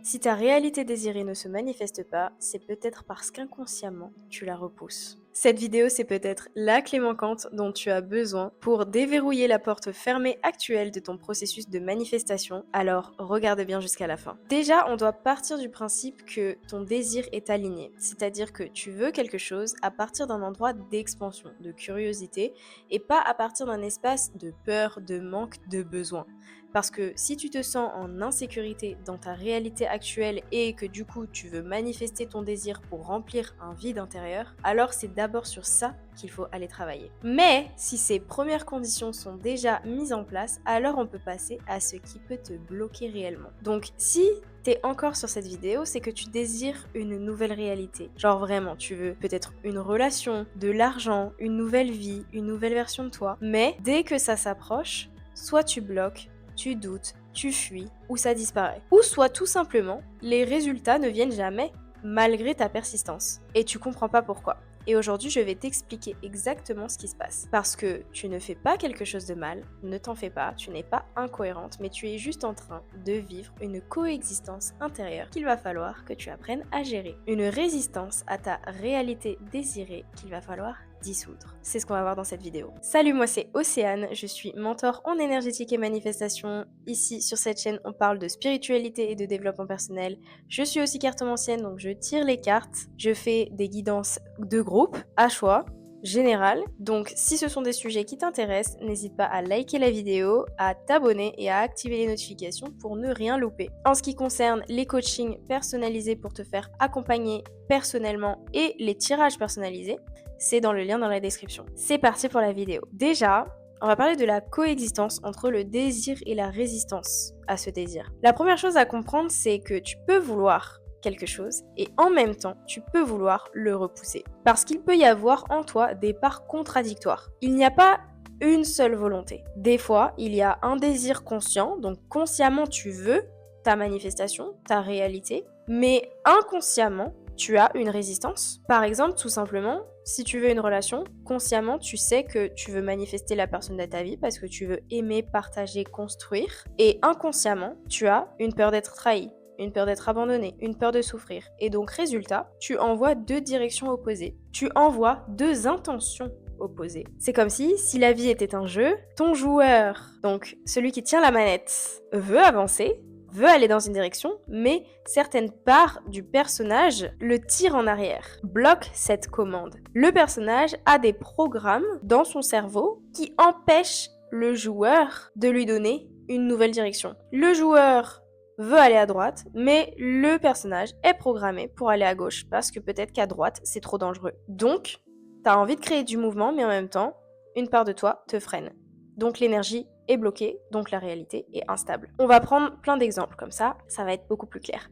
Si ta réalité désirée ne se manifeste pas, c'est peut-être parce qu'inconsciemment, tu la repousses. Cette vidéo, c'est peut-être la clé manquante dont tu as besoin pour déverrouiller la porte fermée actuelle de ton processus de manifestation, alors regarde bien jusqu'à la fin. Déjà, on doit partir du principe que ton désir est aligné, c'est-à-dire que tu veux quelque chose à partir d'un endroit d'expansion, de curiosité, et pas à partir d'un espace de peur, de manque, de besoin. Parce que si tu te sens en insécurité dans ta réalité actuelle et que du coup tu veux manifester ton désir pour remplir un vide intérieur, alors c'est d'abord sur ça qu'il faut aller travailler. Mais si ces premières conditions sont déjà mises en place, alors on peut passer à ce qui peut te bloquer réellement. Donc si t'es encore sur cette vidéo, c'est que tu désires une nouvelle réalité. Genre vraiment, tu veux peut-être une relation, de l'argent, une nouvelle vie, une nouvelle version de toi. Mais dès que ça s'approche, soit tu bloques, tu doutes, tu fuis ou ça disparaît. Ou soit tout simplement, les résultats ne viennent jamais malgré ta persistance et tu comprends pas pourquoi. Et aujourd'hui, je vais t'expliquer exactement ce qui se passe. Parce que tu ne fais pas quelque chose de mal, ne t'en fais pas, tu n'es pas incohérente, mais tu es juste en train de vivre une coexistence intérieure qu'il va falloir que tu apprennes à gérer. Une résistance à ta réalité désirée qu'il va falloir dissoudre. C'est ce qu'on va voir dans cette vidéo. Salut, moi c'est Océane, je suis mentor en énergétique et manifestation. Ici, sur cette chaîne, on parle de spiritualité et de développement personnel. Je suis aussi cartomancienne, donc je tire les cartes. Je fais des guidances de groupe, à choix, général. Donc si ce sont des sujets qui t'intéressent, n'hésite pas à liker la vidéo, à t'abonner et à activer les notifications pour ne rien louper. En ce qui concerne les coachings personnalisés pour te faire accompagner personnellement et les tirages personnalisés, c'est dans le lien dans la description. C'est parti pour la vidéo. Déjà, on va parler de la coexistence entre le désir et la résistance à ce désir. La première chose à comprendre, c'est que tu peux vouloir quelque chose et en même temps, tu peux vouloir le repousser. Parce qu'il peut y avoir en toi des parts contradictoires. Il n'y a pas une seule volonté. Des fois, il y a un désir conscient, donc consciemment tu veux ta manifestation, ta réalité, mais inconsciemment, tu as une résistance. Par exemple, tout simplement, si tu veux une relation, consciemment, tu sais que tu veux manifester la personne de ta vie parce que tu veux aimer, partager, construire. Et inconsciemment, tu as une peur d'être trahi, une peur d'être abandonné, une peur de souffrir. Et donc, résultat, tu envoies deux directions opposées. Tu envoies deux intentions opposées. C'est comme si la vie était un jeu, ton joueur, donc celui qui tient la manette, veut avancer, veut aller dans une direction, mais certaines parts du personnage le tirent en arrière, bloquent cette commande. Le personnage a des programmes dans son cerveau qui empêchent le joueur de lui donner une nouvelle direction. Le joueur veut aller à droite, mais le personnage est programmé pour aller à gauche, parce que peut-être qu'à droite, c'est trop dangereux. Donc, t'as envie de créer du mouvement, mais en même temps, une part de toi te freine. Donc l'énergie est bloquée, donc la réalité est instable. On va prendre plein d'exemples comme ça va être beaucoup plus clair.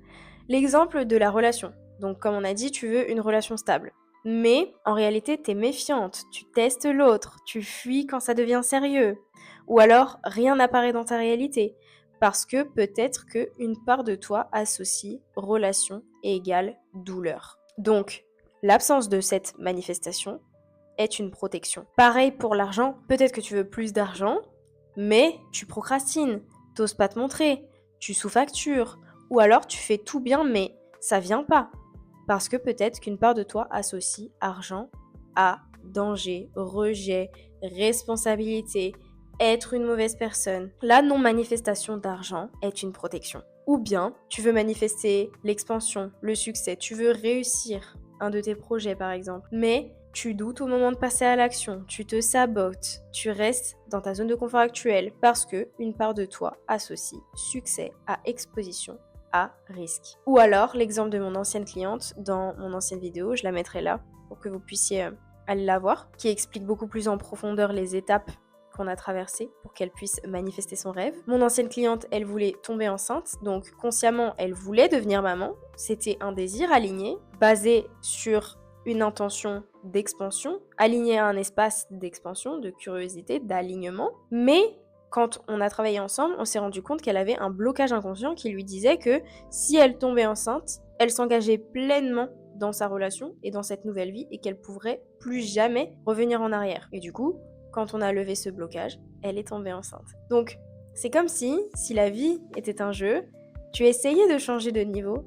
L'exemple de la relation. Donc comme on a dit, tu veux une relation stable. Mais en réalité, t'es méfiante, tu testes l'autre, tu fuis quand ça devient sérieux. Ou alors, rien n'apparaît dans ta réalité. Parce que peut-être qu'une part de toi associe relation égale douleur. Donc, l'absence de cette manifestation est une protection. Pareil pour l'argent, peut-être que tu veux plus d'argent, mais tu procrastines, t'oses pas te montrer, tu sous-factures, ou alors tu fais tout bien mais ça vient pas. Parce que peut-être qu'une part de toi associe argent à danger, rejet, responsabilité, être une mauvaise personne. La non-manifestation d'argent est une protection. Ou bien, tu veux manifester l'expansion, le succès, tu veux réussir un de tes projets par exemple, mais tu doutes au moment de passer à l'action, tu te sabotes, tu restes dans ta zone de confort actuelle parce que une part de toi associe succès à exposition à risque. Ou alors l'exemple de mon ancienne cliente dans mon ancienne vidéo, je la mettrai là pour que vous puissiez aller la voir, qui explique beaucoup plus en profondeur les étapes qu'on a traversées pour qu'elle puisse manifester son rêve. Mon ancienne cliente, elle voulait tomber enceinte, donc consciemment, elle voulait devenir maman. C'était un désir aligné, basé sur une intention d'expansion, aligné à un espace d'expansion, de curiosité, d'alignement. Mais quand on a travaillé ensemble, on s'est rendu compte qu'elle avait un blocage inconscient qui lui disait que si elle tombait enceinte, elle s'engageait pleinement dans sa relation et dans cette nouvelle vie et qu'elle pourrait plus jamais revenir en arrière. Et du coup, quand on a levé ce blocage, elle est tombée enceinte. Donc, c'est comme si la vie était un jeu, Tu essayais de changer de niveau,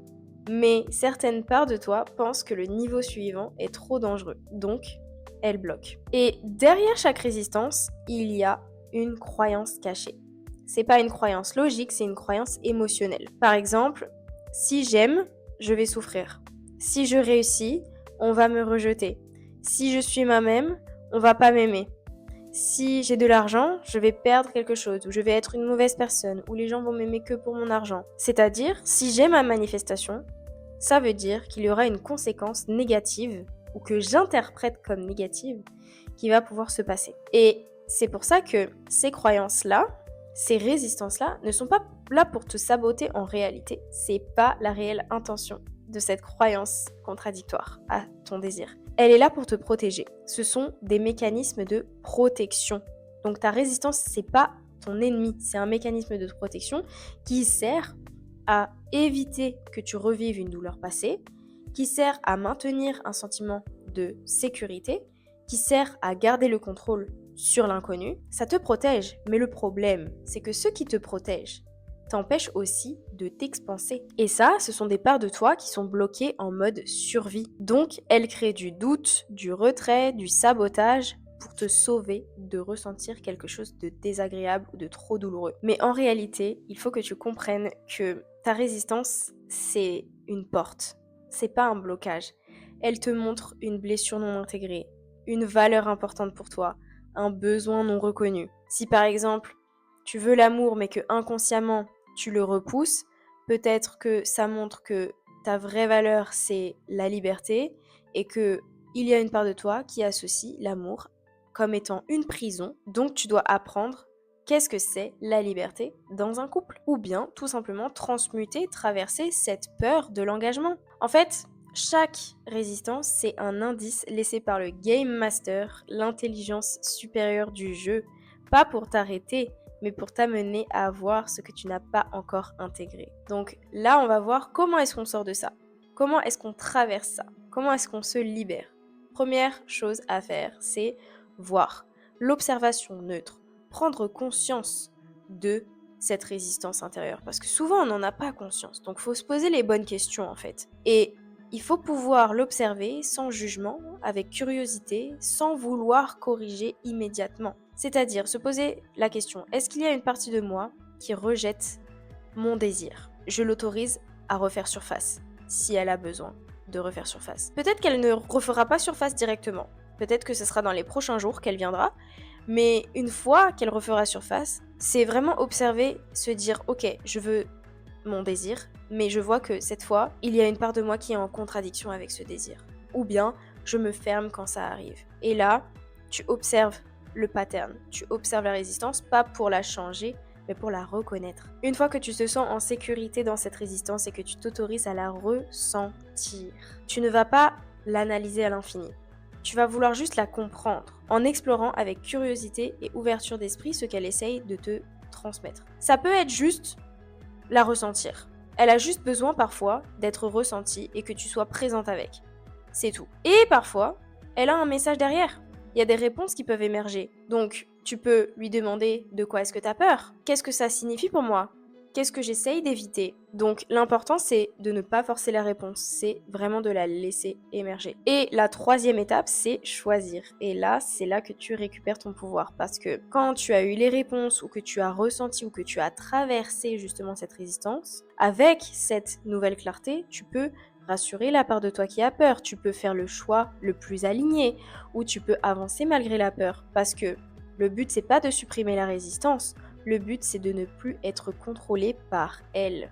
mais certaines parts de toi pensent que le niveau suivant est trop dangereux. Donc, elles bloquent. Et derrière chaque résistance, il y a une croyance cachée. C'est pas une croyance logique, c'est une croyance émotionnelle. Par exemple, si j'aime, je vais souffrir. Si je réussis, on va me rejeter. Si je suis moi-même, on va pas m'aimer. Si j'ai de l'argent, je vais perdre quelque chose, ou je vais être une mauvaise personne, ou les gens vont m'aimer que pour mon argent. C'est-à-dire, si j'ai ma manifestation, ça veut dire qu'il y aura une conséquence négative, ou que j'interprète comme négative, qui va pouvoir se passer. Et c'est pour ça que ces croyances-là, ces résistances-là, ne sont pas là pour te saboter en réalité. C'est pas la réelle intention de cette croyance contradictoire à ton désir. Elle est là pour te protéger. Ce sont des mécanismes de protection. Donc ta résistance, c'est pas ton ennemi, c'est un mécanisme de protection qui sert à éviter que tu revives une douleur passée, qui sert à maintenir un sentiment de sécurité, qui sert à garder le contrôle sur l'inconnu. Ça te protège, mais le problème, c'est que ceux qui te protègent t'empêchent aussi de t'expanser. Et ça, ce sont des parts de toi qui sont bloquées en mode survie. Donc, elles créent du doute, du retrait, du sabotage pour te sauver de ressentir quelque chose de désagréable ou de trop douloureux. Mais en réalité, il faut que tu comprennes que ta résistance, c'est une porte. C'est pas un blocage. Elle te montre une blessure non intégrée, une valeur importante pour toi, un besoin non reconnu. Si par exemple, tu veux l'amour mais que inconsciemment tu le repousses, peut-être que ça montre que ta vraie valeur c'est la liberté et que il y a une part de toi qui associe l'amour comme étant une prison, donc tu dois apprendre qu'est-ce que c'est la liberté dans un couple, ou bien tout simplement transmuter, traverser cette peur de l'engagement. En fait, chaque résistance, c'est un indice laissé par le Game Master, l'intelligence supérieure du jeu, pas pour t'arrêter, mais pour t'amener à voir ce que tu n'as pas encore intégré. Donc là, on va voir comment est-ce qu'on sort de ça. Comment est-ce qu'on traverse ça? Comment est-ce qu'on se libère? Première chose à faire, c'est voir l'observation neutre, prendre conscience de cette résistance intérieure. Parce que souvent, on n'en a pas conscience. Donc, il faut se poser les bonnes questions, en fait. Et il faut pouvoir l'observer sans jugement, avec curiosité, sans vouloir corriger immédiatement. C'est-à-dire se poser la question, est-ce qu'il y a une partie de moi qui rejette mon désir? Je l'autorise à refaire surface, si elle a besoin de refaire surface. Peut-être qu'elle ne refera pas surface directement. Peut-être que ce sera dans les prochains jours qu'elle viendra. Mais une fois qu'elle refera surface, c'est vraiment observer, se dire, ok, je veux mon désir, mais je vois que cette fois, il y a une part de moi qui est en contradiction avec ce désir. Ou bien, je me ferme quand ça arrive. Et là, tu observes le pattern, tu observes la résistance, pas pour la changer, mais pour la reconnaître. Une fois que tu te sens en sécurité dans cette résistance et que tu t'autorises à la ressentir, tu ne vas pas l'analyser à l'infini. Tu vas vouloir juste la comprendre en explorant avec curiosité et ouverture d'esprit ce qu'elle essaye de te transmettre. Ça peut être juste la ressentir. Elle a juste besoin parfois d'être ressentie et que tu sois présente avec. C'est tout. Et parfois, elle a un message derrière. Il y a des réponses qui peuvent émerger. Donc, tu peux lui demander de quoi est-ce que tu as peur? Qu'est-ce que ça signifie pour moi? Qu'est-ce que j'essaye d'éviter? Donc, l'important, c'est de ne pas forcer la réponse. C'est vraiment de la laisser émerger. Et la troisième étape, c'est choisir. Et là, c'est là que tu récupères ton pouvoir. Parce que quand tu as eu les réponses ou que tu as ressenti ou que tu as traversé justement cette résistance, avec cette nouvelle clarté, tu peux rassurer la part de toi qui a peur. Tu peux faire le choix le plus aligné ou tu peux avancer malgré la peur. Parce que le but, c'est pas de supprimer la résistance. Le but, c'est de ne plus être contrôlé par elle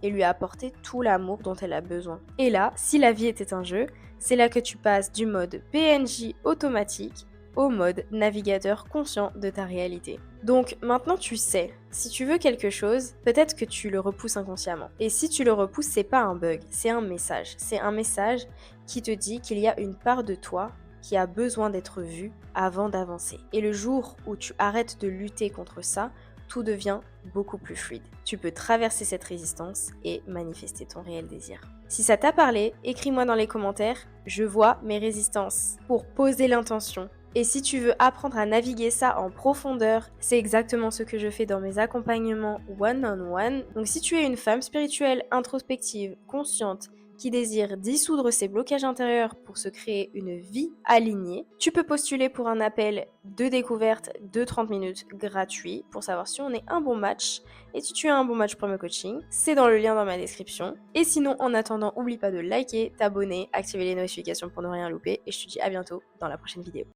et lui apporter tout l'amour dont elle a besoin. Et là, si la vie était un jeu, c'est là que tu passes du mode PNJ automatique au mode navigateur conscient de ta réalité. Donc maintenant tu sais, si tu veux quelque chose, peut-être que tu le repousses inconsciemment. Et si tu le repousses, c'est pas un bug, c'est un message. C'est un message qui te dit qu'il y a une part de toi qui a besoin d'être vue avant d'avancer. Et le jour où tu arrêtes de lutter contre ça, tout devient beaucoup plus fluide. Tu peux traverser cette résistance et manifester ton réel désir. Si ça t'a parlé, écris-moi dans les commentaires, je vois mes résistances, pour poser l'intention Et si tu veux apprendre à naviguer ça en profondeur, c'est exactement ce que je fais dans mes accompagnements one-on-one. Donc si tu es une femme spirituelle, introspective, consciente, qui désire dissoudre ses blocages intérieurs pour se créer une vie alignée, tu peux postuler pour un appel de découverte de 30 minutes gratuit pour savoir si on est un bon match. Et si tu as un bon match pour le coaching, c'est dans le lien dans ma description. Et sinon, en attendant, oublie pas de liker, t'abonner, activer les notifications pour ne rien louper. Et je te dis à bientôt dans la prochaine vidéo.